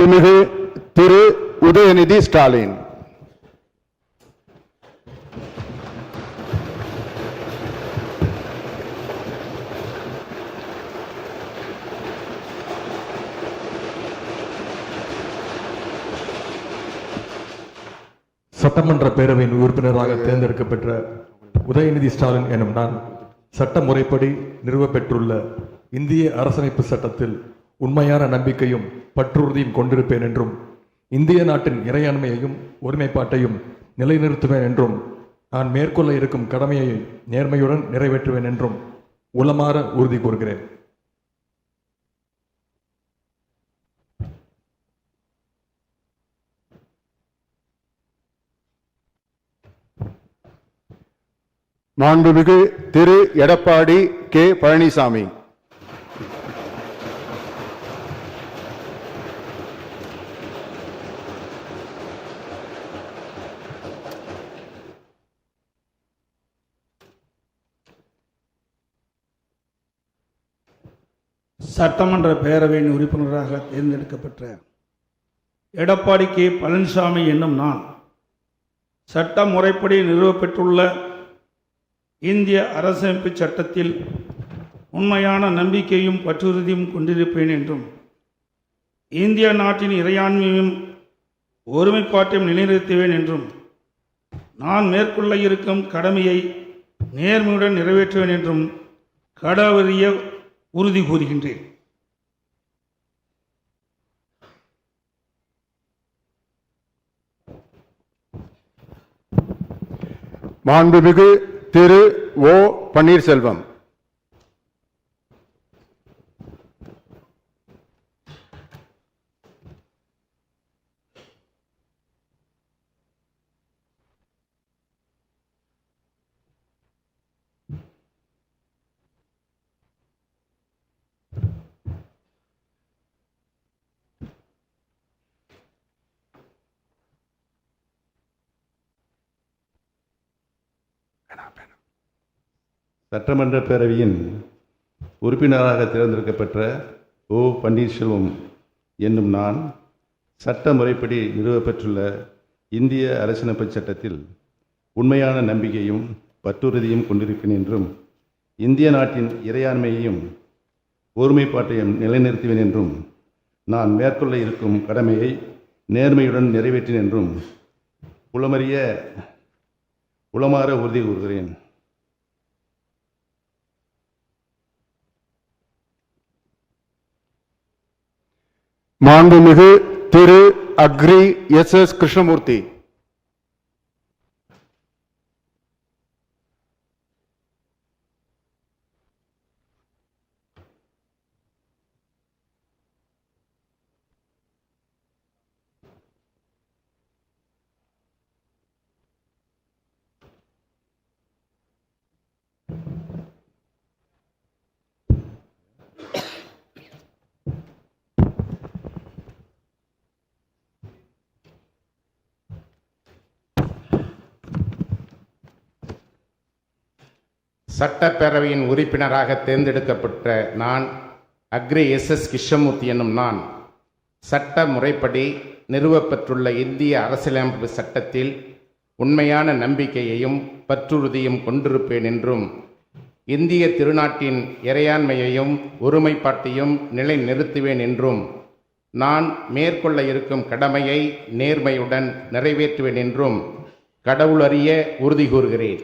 மாண்புமிகு திரு உதயநிதி ஸ்டாலின். சட்டமன்ற பேரவையின் உறுப்பினராக தேர்ந்தெடுக்கப்பெற்ற உதயநிதி ஸ்டாலின் எனும் நான் சட்ட முறைப்படி நிறுவப்பெற்றுள்ள இந்திய அரசமைப்பு சட்டத்தில் உண்மையான நம்பிக்கையும் பற்றுறுதியும் கொண்டிருப்பேன் என்றும் இந்திய நாட்டின் இறையாண்மையையும் ஒருமைப்பாட்டையும் நிலைநிறுத்துவேன் என்றும் நான் மேற்கொள்ள இருக்கும் கடமையை நேர்மையுடன் நிறைவேற்றுவேன் என்றும் உளமாற உறுதி கூறுகிறேன். மாண்புமிகு திரு எடப்பாடி கே பழனிசாமி. சட்டமன்ற பேரவையின் உறுப்பினராக தேர்ந்தெடுக்கப்பட்ட எடப்பாடி கே பழனிசாமி என்னும் நான் சட்ட முறைப்படி நிறுவப்பெற்றுள்ள இந்திய அரசமைப்பு சட்டத்தில் உண்மையான நம்பிக்கையும் பற்றுறுதியும் கொண்டிருப்பேன் என்றும் இந்திய நாட்டின் இறையாண்மையும் ஒருமைப்பாட்டையும் நிலைநிறுத்துவேன் என்றும் நான் மேற்கொள்ள இருக்கும் கடமையை நேர்மையுடன் நிறைவேற்றுவேன் என்றும் கடவுளிய உறுதி கூறுகின்றேன். மாண்புமிகு திரு ஓ பன்னீர்செல்வம். சட்டமன்ற பேரவையின் உறுப்பினராக தேர்ந்தெடுக்கப்பட்ட ஓ பன்னீர்செல்வம் என்னும் நான் சட்ட முறைப்படி நிறுவப்பெற்றுள்ள இந்திய அரசியலமைப்பு சட்டத்தில் உண்மையான நம்பிக்கையும் பற்றுறுதியும் கொண்டிருப்பேன் என்றும் இந்திய நாட்டின் இறையாண்மையையும் ஒருமைப்பாட்டையும் நிலைநிறுத்துவேன் என்றும் நான் மேற்கொள்ள இருக்கும் கடமையை நேர்மையுடன் நிறைவேற்றேன் என்றும் உளமாற உறுதி கூறுகிறேன். மாண்புமிகு திரு அக்ரி எஸ் கிருஷ்ணமூர்த்தி. சட்டப்பேரவையின் உறுப்பினராக தேர்ந்தெடுக்கப்பட்ட நான் அக்ரி எஸ் கிருஷ்ணமூர்த்தி என்னும் நான் சட்ட முறைப்படி நிறுவப்பெற்றுள்ள இந்திய அரசியலமைப்பு சட்டத்தில் உண்மையான நம்பிக்கையையும் பற்றுறுதியும் கொண்டிருப்பேன் என்றும் இந்திய திருநாட்டின் இறையாண்மையையும் ஒருமைப்பாட்டையும் நிலைநிறுத்துவேன் என்றும் நான் மேற்கொள்ள இருக்கும் கடமையை நேர்மையுடன் நிறைவேற்றுவேன் என்றும் கடவுளறிய உறுதி கூறுகிறேன்.